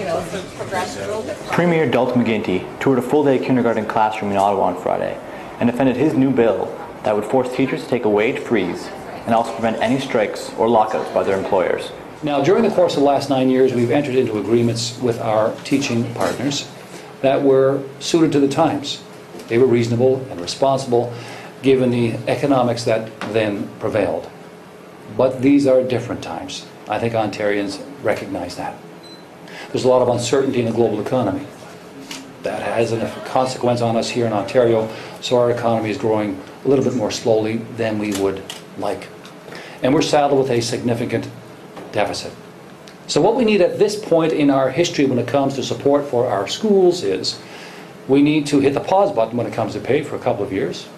some progressive a little bit. Premier Dalton McGuinty toured a full-day kindergarten classroom in Ottawa on Friday and defended his new bill that would force teachers to take a wage freeze and also prevent any strikes or lockouts by their employers. Now, during the course of the last 9 years, we've entered into agreements with our teaching partners that were suited to the times. They were reasonable and responsible given the economics that then prevailed. But these are different times. I think Ontarians recognize that. There's a lot of uncertainty in the global economy. That has a consequence on us here in Ontario, so our economy is growing a little bit more slowly than we would like. And we're saddled with a significant deficit. So what we need at this point in our history when it comes to support for our schools is we need to hit the pause button when it comes to pay for a couple of years.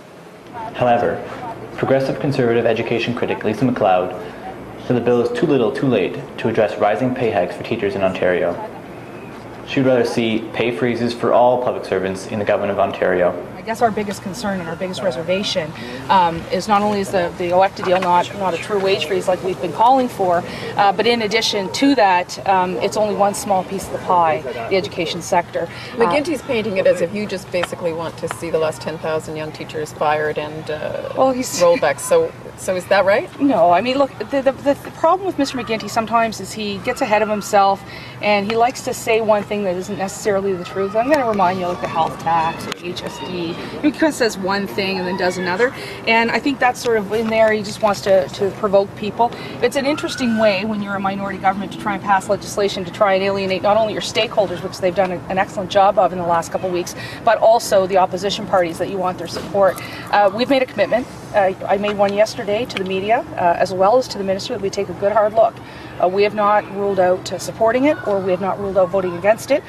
However, progressive conservative education critic Lisa MacLeod said the bill is too little too late to address rising pay hikes for teachers in Ontario. She would rather see pay freezes for all public servants in the government of Ontario. I guess our biggest concern and our biggest reservation is not only is the OECTA deal not a true wage freeze like we've been calling for, but in addition to that, it's only one small piece of the pie, the education sector. McGuinty's painting it as if you just basically want to see the last 10,000 young teachers fired and rolled back. So is that right? No, I mean, look, the problem with Mr. McGuinty sometimes is he gets ahead of himself and he likes to say one thing that isn't necessarily the truth. I'm going to remind you, like the health tax or HSD. He kind of says one thing and then does another, and I think that's sort of in there. He just wants to provoke people. It's an interesting way when you're a minority government to try and pass legislation to try and alienate not only your stakeholders, which they've done an excellent job of in the last couple of weeks, but also the opposition parties that you want their support. We've made a commitment. I made one yesterday to the media as well as to the minister that we take a good hard look. We have not ruled out supporting it, or we have not ruled out voting against it.